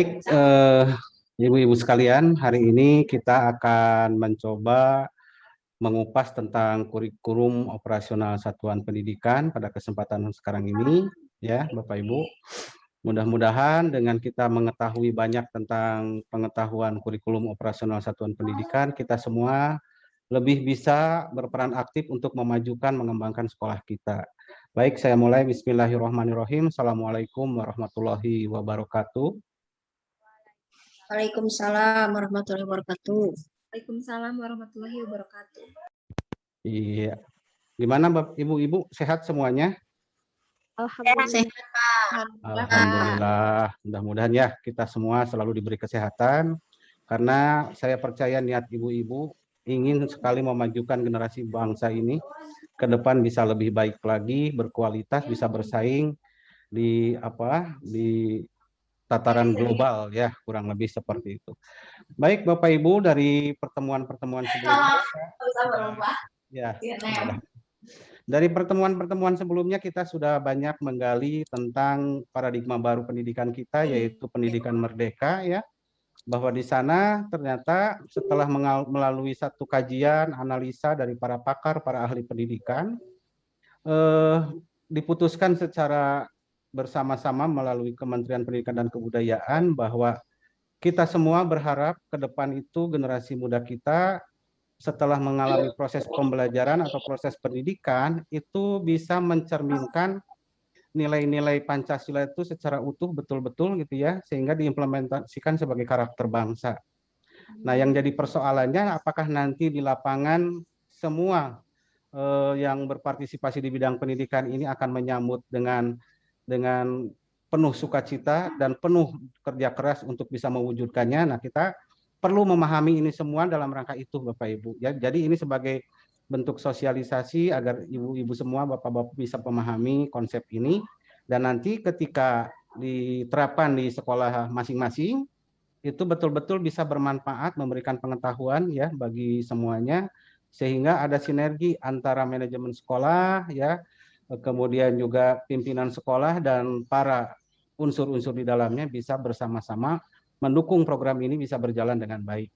Eh, Ibu-ibu sekalian, hari ini kita akan mencoba mengupas tentang kurikulum operasional satuan pendidikan pada kesempatan sekarang ini, ya, Bapak Ibu. Mudah-mudahan dengan kita mengetahui banyak tentang pengetahuan kurikulum operasional satuan pendidikan, kita semua lebih bisa berperan aktif untuk memajukan, mengembangkan sekolah kita. Baik, saya mulai. Bismillahirrahmanirrahim. Assalamualaikum warahmatullahi wabarakatuh. Waalaikumsalam warahmatullahi wabarakatuh. Waalaikumsalam warahmatullahi wabarakatuh. Iya. Gimana Bapak Ibu-ibu, sehat semuanya? Alhamdulillah. Alhamdulillah. Mudah-mudahan ya kita semua selalu diberi kesehatan karena saya percaya niat ibu-ibu ingin sekali memajukan generasi bangsa ini ke depan bisa lebih baik lagi, berkualitas, bisa bersaing di tataran global ya, kurang lebih seperti itu. Baik Bapak Ibu, dari pertemuan-pertemuan sebelumnya ya, dari pertemuan-pertemuan sebelumnya kita sudah banyak menggali tentang paradigma baru pendidikan kita, yaitu pendidikan merdeka ya, bahwa di sana ternyata setelah melalui satu kajian analisa dari para pakar, para ahli pendidikan, diputuskan secara bersama-sama melalui Kementerian Pendidikan dan Kebudayaan bahwa kita semua berharap ke depan itu generasi muda kita setelah mengalami proses pembelajaran atau proses pendidikan itu bisa mencerminkan nilai-nilai Pancasila itu secara utuh betul-betul gitu ya, sehingga diimplementasikan sebagai karakter bangsa. Nah, yang jadi persoalannya apakah nanti di lapangan semua yang berpartisipasi di bidang pendidikan ini akan menyambut dengan penuh sukacita dan penuh kerja keras untuk bisa mewujudkannya. Nah, kita perlu memahami ini semua dalam rangka itu, Bapak Ibu. Ya, jadi ini sebagai bentuk sosialisasi agar ibu-ibu semua, bapak-bapak bisa memahami konsep ini, dan nanti ketika diterapkan di sekolah masing-masing itu betul-betul bisa bermanfaat, memberikan pengetahuan ya bagi semuanya, sehingga ada sinergi antara manajemen sekolah ya, kemudian juga pimpinan sekolah dan para unsur-unsur di dalamnya bisa bersama-sama mendukung program ini bisa berjalan dengan baik.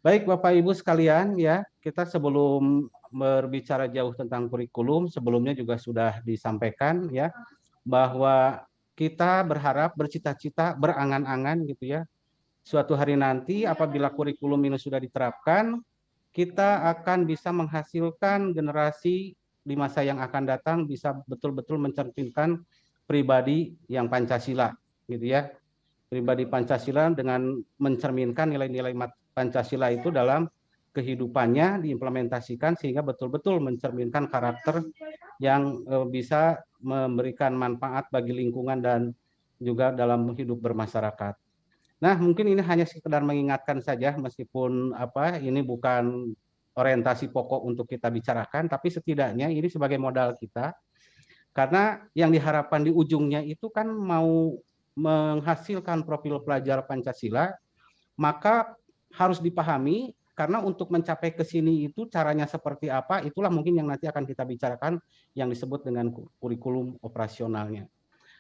Baik Bapak Ibu sekalian ya, kita sebelum berbicara jauh tentang kurikulum, sebelumnya juga sudah disampaikan ya bahwa kita berharap, bercita-cita, berangan-angan gitu ya, suatu hari nanti apabila kurikulum ini sudah diterapkan, kita akan bisa menghasilkan generasi di masa yang akan datang bisa betul-betul mencerminkan pribadi yang Pancasila gitu ya. Pribadi Pancasila dengan mencerminkan nilai-nilai Pancasila itu dalam kehidupannya diimplementasikan sehingga betul-betul mencerminkan karakter yang bisa memberikan manfaat bagi lingkungan dan juga dalam hidup bermasyarakat. Nah, mungkin ini hanya sekedar mengingatkan saja, meskipun ini bukan orientasi pokok untuk kita bicarakan, tapi setidaknya ini sebagai modal kita, karena yang diharapkan di ujungnya itu kan mau menghasilkan profil pelajar Pancasila, maka harus dipahami, karena untuk mencapai ke sini itu caranya seperti apa, itulah mungkin yang nanti akan kita bicarakan yang disebut dengan kurikulum operasionalnya.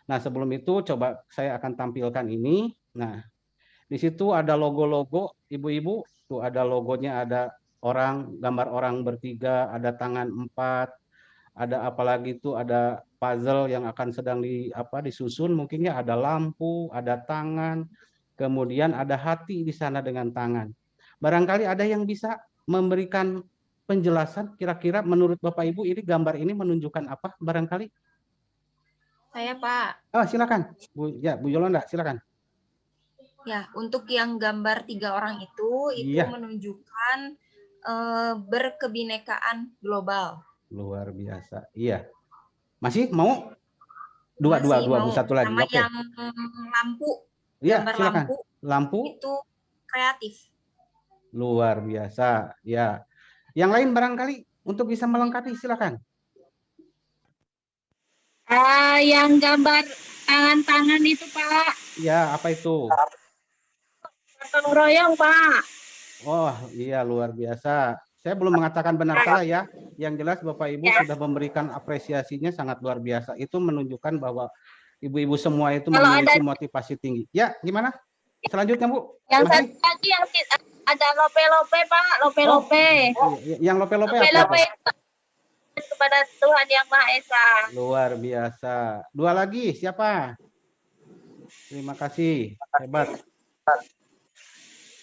Nah, sebelum itu coba saya akan tampilkan ini. Nah, di situ ada logo-logo, ibu-ibu, tuh ada logonya, ada orang, gambar orang bertiga, ada tangan 4, ada apalagi itu ada puzzle yang akan sedang disusun, mungkin ya ada lampu, ada tangan, kemudian ada hati di sana dengan tangan. Barangkali ada yang bisa memberikan penjelasan kira-kira menurut Bapak Ibu ini gambar ini menunjukkan apa barangkali? Saya Pak. Oh, silakan. Bu Yolanda, silakan. Ya, untuk yang gambar 3 orang itu Iya. menunjukkan berkebinekaan global. Luar biasa. Iya. Masih mau? Dua, satu lagi. Sama Oke. yang lampu. Iya, gambar silakan. Lampu itu kreatif. Luar biasa. Ya. Yang lain barangkali untuk bisa melengkapi, silakan. Yang gambar tangan-tangan itu Pak. Ya, apa itu? Gotong royong Pak. Oh, iya luar biasa. Saya belum mengatakan benar salah ya. Yang jelas Bapak Ibu sudah memberikan apresiasinya sangat luar biasa. Itu menunjukkan bahwa ibu-ibu semua itu Kalau memiliki ada motivasi tinggi. Ya, gimana? Selanjutnya, Bu. yang Masih? satu lagi yang ada lope-lope Pak, lope-lope. Yang lope-lope apa Lope-lope itu? kepada Tuhan Yang Maha Esa. Luar biasa. Dua lagi, siapa? Terima kasih, hebat.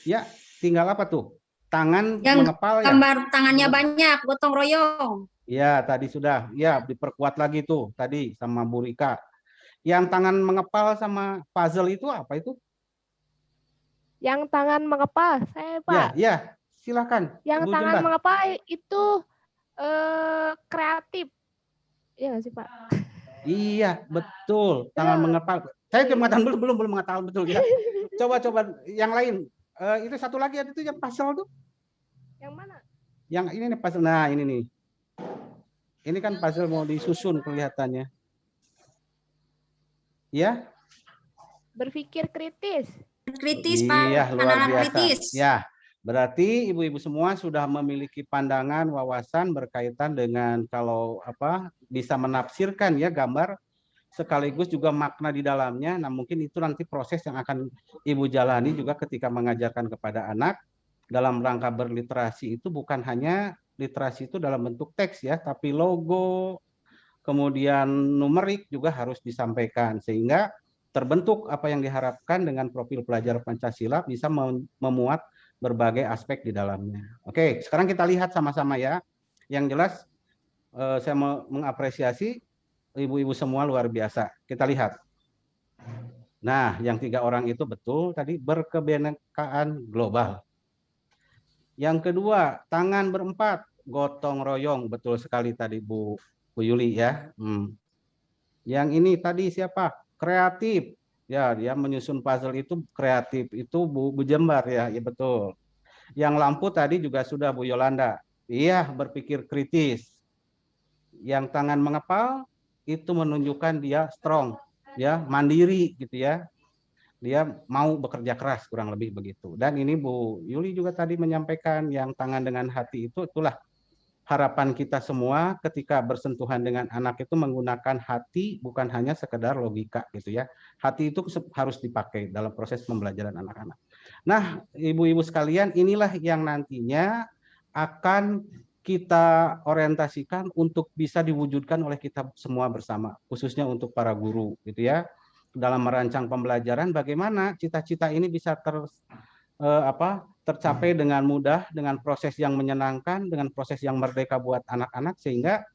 Ya, tinggal apa tuh? Tangan Yang mengepal ya? gambar tangannya banyak, gotong royong. Ya, tadi sudah. Ya, diperkuat lagi tuh tadi sama Bu Rika. Yang tangan mengepal sama puzzle itu apa itu? Yang tangan mengepal, saya Pak. Ya, silakan. Yang Ibu tangan Jembar. mengepal itu kreatif. Iya nggak sih Pak? Iya, betul. Tangan mengepal. Saya mengatakan belum mengatakan betul ya. Coba yang lain. Itu satu lagi ada itu yang puzzle tuh. Yang mana? Yang ini nih puzzle. Nah, ini nih. Ini kan puzzle mau disusun kelihatannya. Ya? Berpikir kritis. Kritis Pak. Iya, luar Anak-anak biasa. kritis. Ya, berarti ibu-ibu semua sudah memiliki pandangan, wawasan berkaitan dengan kalau apa bisa menafsirkan ya gambar sekaligus juga makna di dalamnya. Nah, mungkin itu nanti proses yang akan Ibu jalani juga ketika mengajarkan kepada anak dalam rangka berliterasi itu bukan hanya literasi itu dalam bentuk teks ya, tapi logo, kemudian numerik juga harus disampaikan sehingga terbentuk apa yang diharapkan dengan profil pelajar Pancasila bisa memuat berbagai aspek di dalamnya. Oke, sekarang kita lihat sama-sama ya. Yang jelas saya mengapresiasi ibu-ibu semua luar biasa. Kita lihat. Nah, yang 3 orang itu betul tadi berkebinekaan global. Yang kedua, tangan berempat, gotong royong, betul sekali tadi Bu Yuli ya. Yang ini tadi siapa? Kreatif. Ya, dia menyusun puzzle itu kreatif. Itu Bu Jembar ya, ya betul. Yang lampu tadi juga sudah Bu Yolanda. Iya, berpikir kritis. Yang tangan mengepal itu menunjukkan dia strong, ya, mandiri gitu ya. Dia mau bekerja keras kurang lebih begitu. Dan ini Bu Yuli juga tadi menyampaikan yang tangan dengan hati itulah harapan kita semua ketika bersentuhan dengan anak itu menggunakan hati bukan hanya sekedar logika gitu ya. Hati itu harus dipakai dalam proses pembelajaran anak-anak. Nah, ibu-ibu sekalian, inilah yang nantinya akan kita orientasikan untuk bisa diwujudkan oleh kita semua bersama, khususnya untuk para guru gitu ya. Dalam merancang pembelajaran bagaimana cita-cita ini bisa tercapai dengan mudah, dengan proses yang menyenangkan, dengan proses yang merdeka buat anak-anak sehingga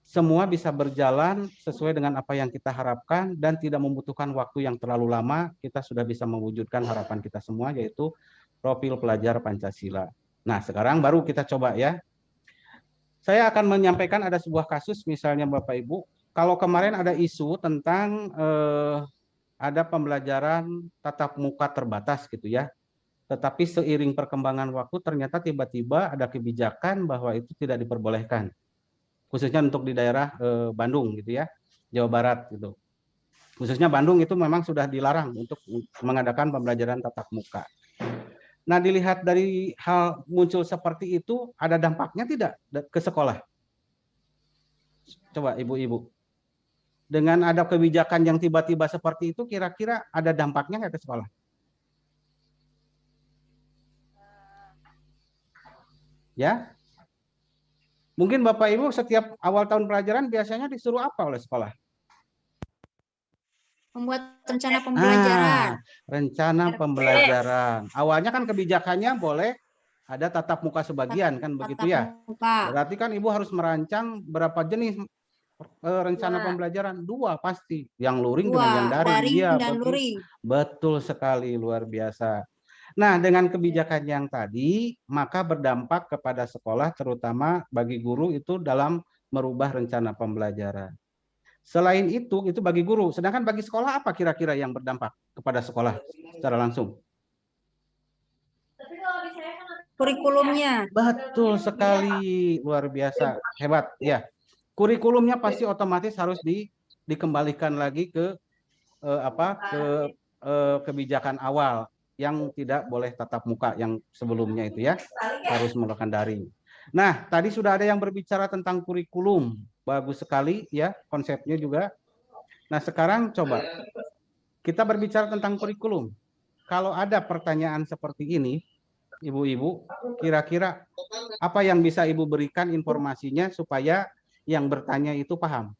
semua bisa berjalan sesuai dengan apa yang kita harapkan dan tidak membutuhkan waktu yang terlalu lama. Kita sudah bisa mewujudkan harapan kita semua yaitu profil pelajar Pancasila. Nah, sekarang baru kita coba ya. Saya akan menyampaikan ada sebuah kasus misalnya Bapak Ibu, kalau kemarin ada isu tentang ada pembelajaran tatap muka terbatas gitu ya. Tetapi seiring perkembangan waktu ternyata tiba-tiba ada kebijakan bahwa itu tidak diperbolehkan. Khususnya untuk di daerah Bandung gitu ya, Jawa Barat gitu. Khususnya Bandung itu memang sudah dilarang untuk mengadakan pembelajaran tatap muka. Nah, dilihat dari hal muncul seperti itu, ada dampaknya tidak ke sekolah? Coba ibu-ibu. Dengan ada kebijakan yang tiba-tiba seperti itu, kira-kira ada dampaknya nggak ke sekolah? Ya, mungkin Bapak Ibu setiap awal tahun pelajaran biasanya disuruh apa oleh sekolah? Membuat rencana pembelajaran. Rencana pembelajaran. Awalnya kan kebijakannya boleh ada tatap muka sebagian kan begitu ya. Berarti kan Ibu harus merancang berapa jenis rencana pembelajaran? 2 pasti. Yang luring dengan yang daring. Iya, betul sekali, luar biasa. Nah, dengan kebijakan yang tadi, maka berdampak kepada sekolah, terutama bagi guru itu dalam merubah rencana pembelajaran. Selain itu bagi guru. Sedangkan bagi sekolah apa kira-kira yang berdampak kepada sekolah secara langsung? Kurikulumnya. Betul sekali, luar biasa, hebat. Ya, kurikulumnya pasti otomatis harus dikembalikan lagi ke kebijakan awal yang tidak boleh tatap muka yang sebelumnya itu ya, harus melakukan daring. Nah, tadi sudah ada yang berbicara tentang kurikulum. Bagus sekali ya, konsepnya juga. Nah, sekarang coba kita berbicara tentang kurikulum. Kalau ada pertanyaan seperti ini, Ibu-ibu, kira-kira apa yang bisa Ibu berikan informasinya supaya yang bertanya itu paham?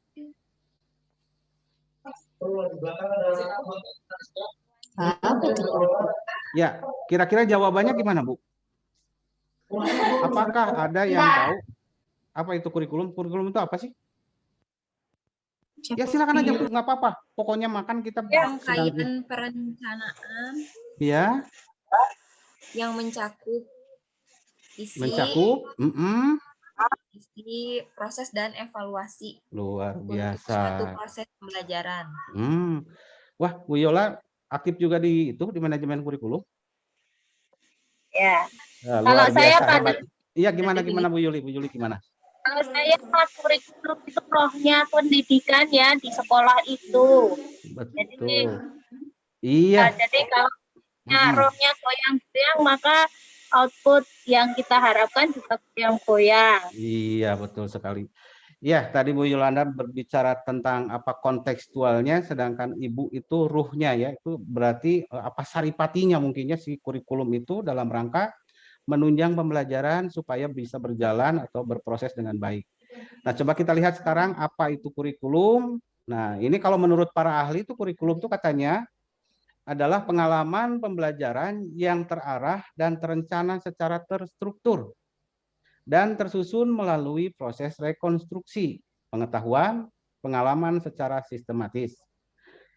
Ya, kira-kira jawabannya gimana, Bu? Apakah ada yang tahu apa itu kurikulum? Kurikulum itu apa sih? Ya silakan aja Bu, nggak apa-apa. Pokoknya makan kita Rangkaian perencanaan ya yang mencakup isi, proses dan evaluasi. Luar Untuk biasa. suatu proses pembelajaran. Wah, Bu Yola aktif juga di manajemen kurikulum. Ya. Ya, Kalau luar saya biasa, pada hebat. Iya, gimana Bu Yuli? Bu Yuli gimana? Kalau saya kurikulum itu rohnya pendidikan ya di sekolah itu. Betul. Iya. Jadi kalau rohnya goyang-goyang maka output yang kita harapkan juga goyang-goyang. Iya, betul sekali. Ya, tadi Bu Yolanda berbicara tentang apa kontekstualnya, sedangkan Ibu itu ruhnya ya, itu berarti apa saripatinya mungkinnya si kurikulum itu dalam rangka menunjang pembelajaran supaya bisa berjalan atau berproses dengan baik. Nah, coba kita lihat sekarang apa itu kurikulum. Nah, ini kalau menurut para ahli itu kurikulum itu katanya adalah pengalaman pembelajaran yang terarah dan terencana secara terstruktur dan tersusun melalui proses rekonstruksi pengetahuan, pengalaman secara sistematis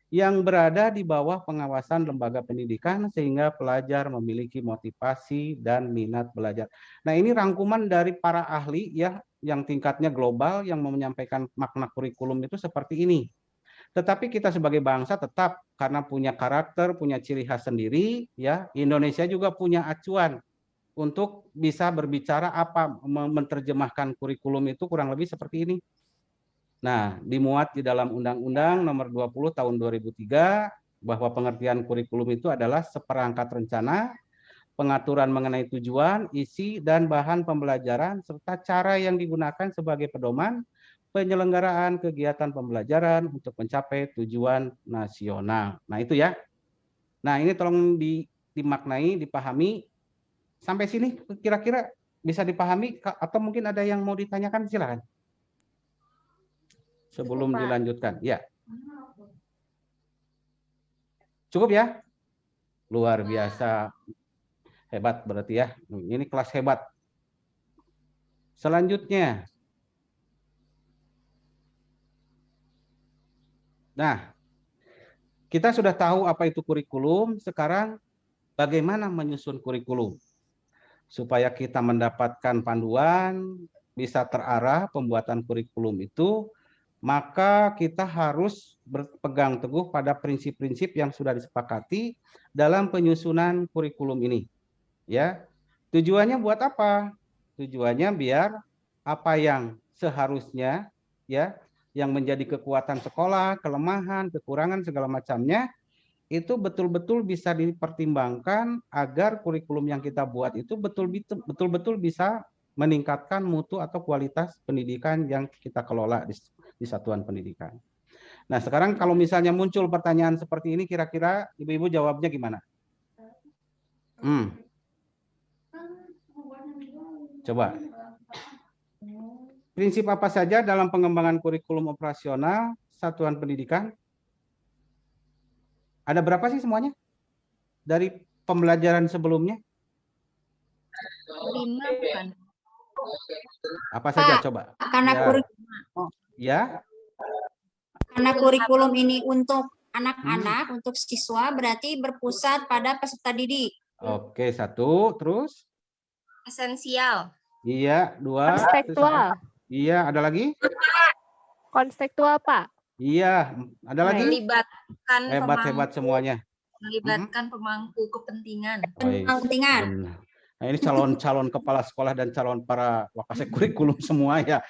yang berada di bawah pengawasan lembaga pendidikan sehingga pelajar memiliki motivasi dan minat belajar. Nah, ini rangkuman dari para ahli ya yang tingkatnya global yang menyampaikan makna kurikulum itu seperti ini. Tetapi kita sebagai bangsa tetap karena punya karakter, punya ciri khas sendiri ya, Indonesia juga punya acuan untuk bisa berbicara apa menerjemahkan kurikulum itu kurang lebih seperti ini. Nah, dimuat di dalam Undang-Undang Nomor 20 Tahun 2003 bahwa pengertian kurikulum itu adalah seperangkat rencana, pengaturan mengenai tujuan, isi, dan bahan pembelajaran, serta cara yang digunakan sebagai pedoman penyelenggaraan kegiatan pembelajaran untuk mencapai tujuan nasional. Nah, itu ya. Nah, ini tolong dimaknai, dipahami. Sampai sini kira-kira bisa dipahami atau mungkin ada yang mau ditanyakan, silakan. Sebelum dilanjutkan, ya. Cukup ya? Luar biasa. Hebat berarti ya. Ini kelas hebat. Selanjutnya. Nah, kita sudah tahu apa itu kurikulum, sekarang bagaimana menyusun kurikulum? Supaya kita mendapatkan panduan, bisa terarah pembuatan kurikulum itu, maka kita harus berpegang teguh pada prinsip-prinsip yang sudah disepakati dalam penyusunan kurikulum ini. Ya, tujuannya buat apa? Tujuannya biar apa yang seharusnya ya, yang menjadi kekuatan sekolah, kelemahan, kekurangan segala macamnya itu betul-betul bisa dipertimbangkan agar kurikulum yang kita buat itu betul-betul bisa meningkatkan mutu atau kualitas pendidikan yang kita kelola di satuan pendidikan. Nah, sekarang kalau misalnya muncul pertanyaan seperti ini, kira-kira Ibu-ibu jawabnya gimana? Coba. Prinsip apa saja dalam pengembangan kurikulum operasional satuan pendidikan? Ada berapa sih semuanya? Dari pembelajaran sebelumnya? 5 bukan? Apa saja coba? Karena karena kurikulum ini untuk anak-anak, untuk siswa, berarti berpusat pada peserta didik. Oke, 1. Terus? Esensial. Iya, 2. Konstekstual. Iya, ada lagi? Konstekstual, Pak. Iya, ada lagi? Melibatkan hebat semuanya. Melibatkan pemangku kepentingan. Kepentingan. Nah, ini calon kepala sekolah dan calon para wakasek kurikulum semua ya.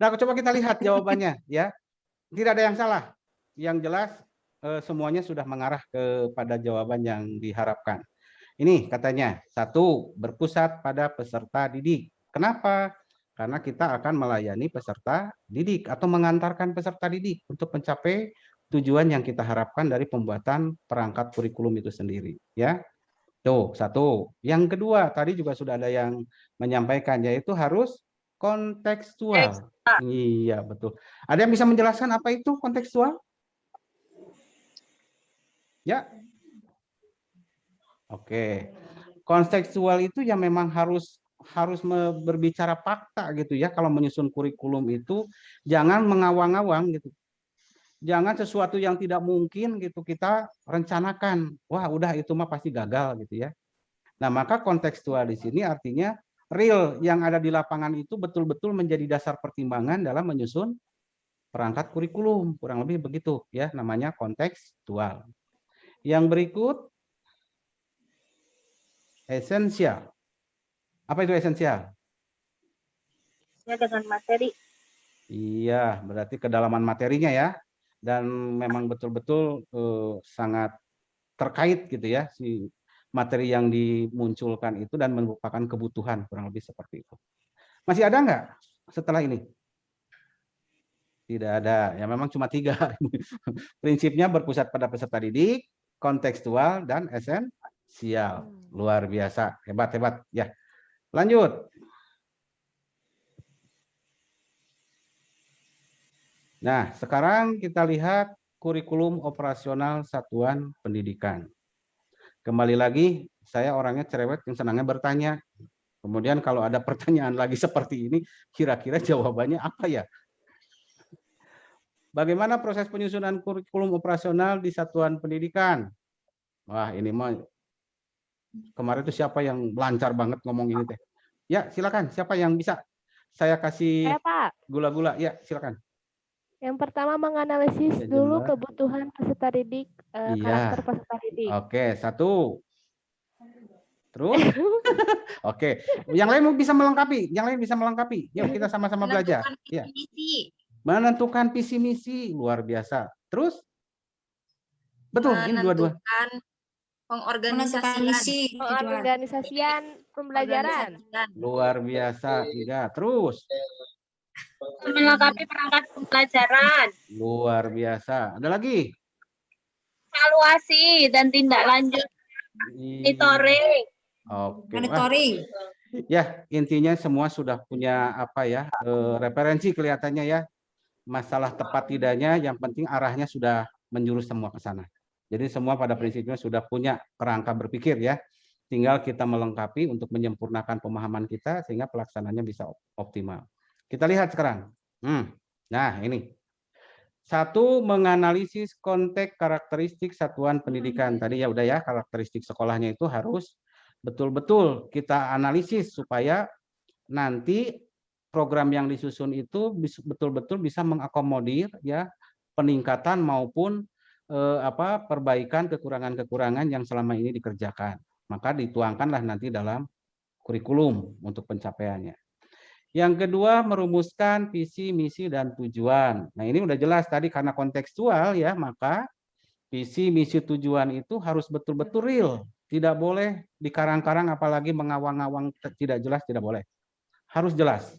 Nah, coba kita lihat jawabannya ya. Tidak ada yang salah. Yang jelas semuanya sudah mengarah kepada jawaban yang diharapkan. Ini katanya, 1, berpusat pada peserta didik. Kenapa? Karena kita akan melayani peserta didik atau mengantarkan peserta didik untuk mencapai tujuan yang kita harapkan dari pembuatan perangkat kurikulum itu sendiri, ya. Tuh, satu. Yang kedua, tadi juga sudah ada yang menyampaikan, yaitu harus kontekstual. Iya, betul. Ada yang bisa menjelaskan apa itu kontekstual? Ya. Oke. Kontekstual itu ya memang harus berbicara fakta gitu ya. Kalau menyusun kurikulum itu jangan mengawang-awang gitu. Jangan sesuatu yang tidak mungkin gitu kita rencanakan. Wah, udah itu mah pasti gagal gitu ya. Nah, maka kontekstual di sini artinya real yang ada di lapangan itu betul-betul menjadi dasar pertimbangan dalam menyusun perangkat kurikulum. Kurang lebih begitu ya, namanya kontekstual. Yang berikut esensial. Apa itu esensial? Ya, dengan materi. Iya, berarti kedalaman materinya ya. Dan memang betul-betul sangat terkait gitu ya si materi yang dimunculkan itu dan merupakan kebutuhan, kurang lebih seperti itu. Masih ada nggak setelah ini? Tidak ada, ya memang cuma 3. Prinsipnya berpusat pada peserta didik, kontekstual, dan esensial. Luar biasa, hebat-hebat ya. Lanjut. Nah, sekarang kita lihat kurikulum operasional satuan pendidikan. Kembali lagi, saya orangnya cerewet yang senangnya bertanya. Kemudian kalau ada pertanyaan lagi seperti ini, kira-kira jawabannya apa ya? Bagaimana proses penyusunan kurikulum operasional di satuan pendidikan? Wah, ini mah kemarin itu siapa yang lancar banget ngomong ini teh? Ya, silakan. Siapa yang bisa saya kasih Saya, Pak. gula-gula? Ya, silakan. Yang pertama menganalisis Ya, dulu jembar. kebutuhan peserta didik, karakter Iya. peserta didik. Oke, 1. Terus? Oke. Yang lain bisa melengkapi. Yang lain bisa melengkapi. Yuk kita sama-sama belajar. Ya. Menentukan visi misi. Luar biasa. Terus? Betul, ini dua-dua. Menentukan Menentukan pengorganisasian. misi, tujuan. Pengorganisasian pembelajaran. Luar biasa. 3. Terus? Melengkapi perangkat pembelajaran. Luar biasa. Ada lagi? Evaluasi dan tindak lanjut. Monitoring. Oke. Monitoring. Ya, intinya semua sudah punya apa ya, referensi kelihatannya ya. Masalah tepat tidaknya, yang penting arahnya sudah menjurus semua ke sana. Jadi semua pada prinsipnya sudah punya kerangka berpikir ya. Tinggal kita melengkapi untuk menyempurnakan pemahaman kita sehingga pelaksananya bisa optimal. Kita lihat sekarang. Nah, ini. 1, menganalisis konteks karakteristik satuan pendidikan. Tadi ya udah ya, karakteristik sekolahnya itu harus betul-betul kita analisis supaya nanti program yang disusun itu betul-betul bisa mengakomodir ya peningkatan maupun perbaikan kekurangan-kekurangan yang selama ini dikerjakan. Maka dituangkanlah nanti dalam kurikulum untuk pencapaiannya. Yang kedua, merumuskan visi, misi, dan tujuan. Nah, ini udah jelas tadi karena kontekstual ya, maka visi, misi, tujuan itu harus betul-betul real. Tidak boleh dikarang-karang apalagi mengawang-awang tidak jelas, tidak boleh. Harus jelas.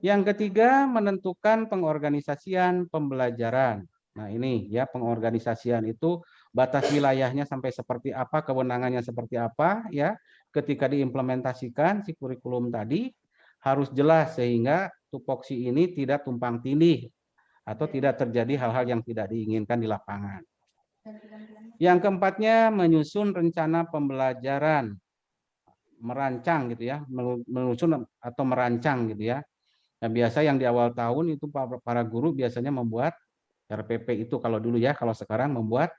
Yang ketiga, menentukan pengorganisasian pembelajaran. Nah, ini ya pengorganisasian itu batas wilayahnya sampai seperti apa, kewenangannya seperti apa ya. Ketika diimplementasikan si kurikulum tadi harus jelas sehingga tupoksi ini tidak tumpang tindih atau tidak terjadi hal-hal yang tidak diinginkan di lapangan. Yang keempatnya, menyusun rencana pembelajaran, merancang gitu ya, menyusun atau merancang gitu ya. Nah, biasa yang di awal tahun itu para guru biasanya membuat RPP itu kalau dulu ya, kalau sekarang membuat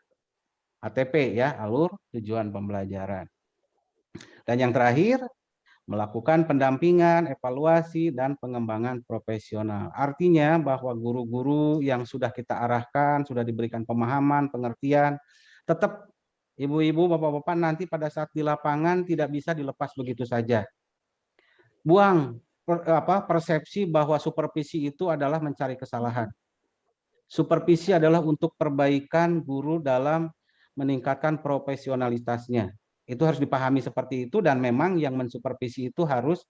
ATP ya, alur tujuan pembelajaran. Dan yang terakhir, melakukan pendampingan, evaluasi, dan pengembangan profesional. Artinya bahwa guru-guru yang sudah kita arahkan, sudah diberikan pemahaman, pengertian, tetap ibu-ibu, bapak-bapak nanti pada saat di lapangan tidak bisa dilepas begitu saja. Buang persepsi bahwa supervisi itu adalah mencari kesalahan. Supervisi adalah untuk perbaikan guru dalam meningkatkan profesionalitasnya. Itu harus dipahami seperti itu dan memang yang mensupervisi itu harus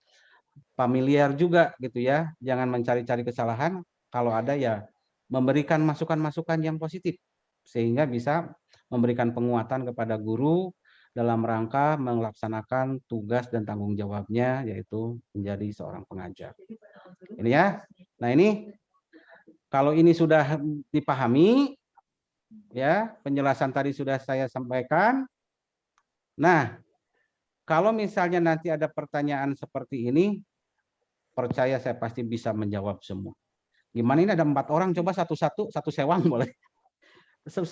familiar juga gitu ya. Jangan mencari-cari kesalahan, kalau ada ya memberikan masukan-masukan yang positif. sehingga bisa memberikan penguatan kepada guru dalam rangka melaksanakan tugas dan tanggung jawabnya, yaitu menjadi seorang pengajar. Ini ya. Nah ini kalau ini sudah dipahami, ya penjelasan tadi sudah saya sampaikan. Nah kalau misalnya nanti ada pertanyaan seperti ini, percaya saya pasti bisa menjawab semua. Gimana ini ada 4 orang, coba satu-satu, satu sewang boleh.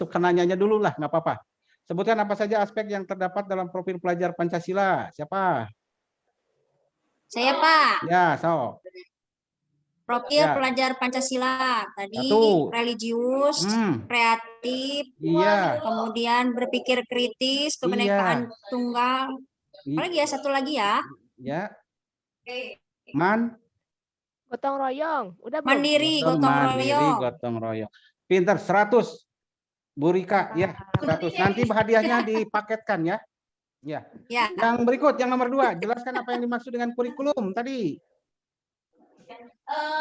Kenanyanya dulu lah, nggak apa-apa. Sebutkan apa saja aspek yang terdapat dalam profil pelajar Pancasila. Siapa? Saya, Pak. Ya, so. Profil Ya. pelajar Pancasila tadi 1. religius, kreatif, Iya. kemudian berpikir kritis, kebinekaan tunggal. Apalagi ya, satu lagi ya. Ya. Gotong royong. Udah belum? Mandiri, gotong Mandiri, royong. gotong royong. Pinter, 100. Bu Rika, ya 100. Nanti hadiahnya dipaketkan ya. Ya. Ya. Yang berikut, yang nomor 2, jelaskan apa yang dimaksud dengan kurikulum tadi.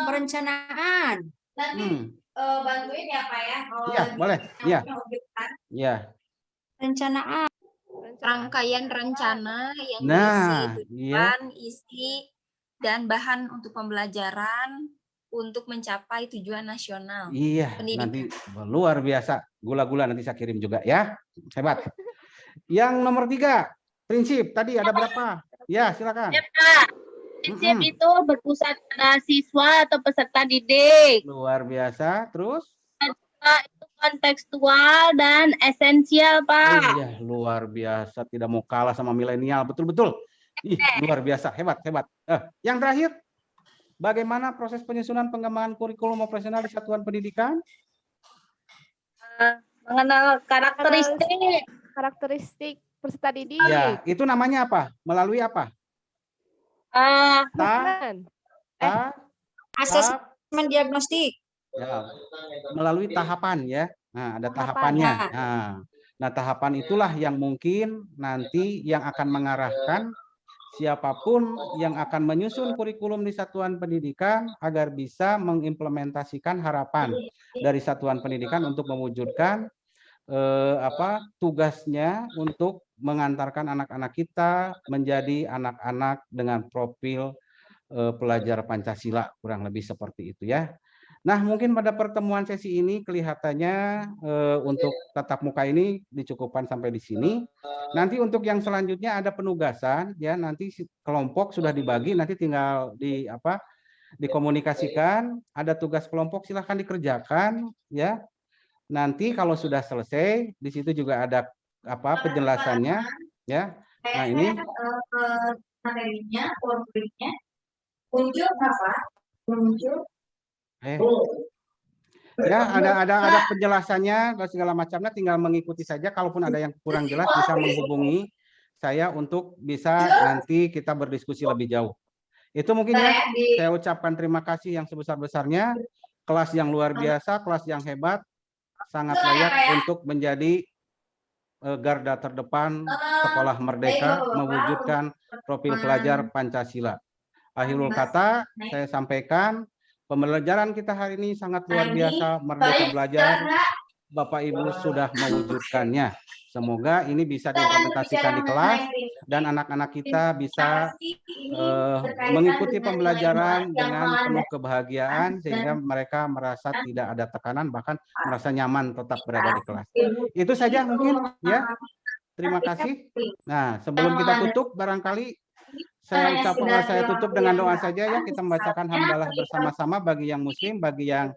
Perencanaan. Bantuin ya Pak ya. Iya, boleh. Iya. Iya. Perencanaan. Rangkaian rencana yang Nah, berisi tujuan, isi, dan bahan untuk pembelajaran untuk mencapai tujuan nasional. Iya, nanti luar biasa. Gula-gula nanti saya kirim juga ya. Hebat. Yang nomor 3, prinsip. Tadi ada berapa? Ya, silakan. Ya, Pak. Prinsip itu berpusat pada siswa atau peserta didik. Luar biasa. Terus? Itu kontekstual dan esensial, Pak. Iya, luar biasa. Tidak mau kalah sama milenial. Betul-betul. Ih, luar biasa. Hebat, hebat. Yang terakhir, bagaimana proses penyusunan pengembangan kurikulum operasional di satuan pendidikan? Mengenal karakteristik peserta didik. Ya, itu namanya apa? Melalui apa? Asesmen diagnostik. Ya, melalui tahapan ya. Nah, ada tahapannya. Nah, tahapan itulah yang mungkin nanti yang akan mengarahkan siapapun yang akan menyusun kurikulum di satuan pendidikan agar bisa mengimplementasikan harapan dari satuan pendidikan untuk mewujudkan tugasnya untuk mengantarkan anak-anak kita menjadi anak-anak dengan profil pelajar Pancasila, kurang lebih seperti itu ya. Nah, mungkin pada pertemuan sesi ini kelihatannya untuk tatap muka ini dicukupkan sampai di sini. Nanti untuk yang selanjutnya ada penugasan ya, nanti kelompok sudah dibagi, nanti tinggal dikomunikasikan, ada tugas kelompok silahkan dikerjakan ya. Nanti kalau sudah selesai, di situ juga ada penjelasannya ya. Nah, ini materinya, konfliknya, unjuk apa? Unjuk ya, ada penjelasannya dan segala macamnya, tinggal mengikuti saja. Kalaupun ada yang kurang jelas bisa menghubungi saya untuk bisa nanti kita berdiskusi lebih jauh. Itu mungkin ya, saya ucapkan terima kasih yang sebesar-besarnya. Kelas yang luar biasa, kelas yang hebat, sangat layak untuk menjadi garda terdepan sekolah merdeka mewujudkan profil pelajar Pancasila. Akhirul kata, saya sampaikan pembelajaran kita hari ini sangat luar biasa, merdeka belajar. Bapak Ibu sudah mewujudkannya. Semoga ini bisa diimplementasikan di kelas dan anak-anak kita bisa mengikuti pembelajaran dengan penuh kebahagiaan sehingga mereka merasa tidak ada tekanan, bahkan merasa nyaman tetap berada di kelas. Itu saja mungkin ya. Terima kasih. Nah, sebelum kita tutup barangkali saya tutup dengan doa saja ya. Kita membacakan hamdalah bersama-sama bagi yang muslim, bagi yang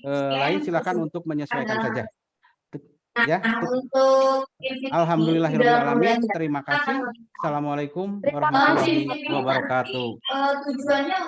lain silakan untuk menyesuaikan saja. Ya. Alhamdulillahirobbilalamin. Terima kasih. Assalamualaikum warahmatullahi wabarakatuh. tujuannya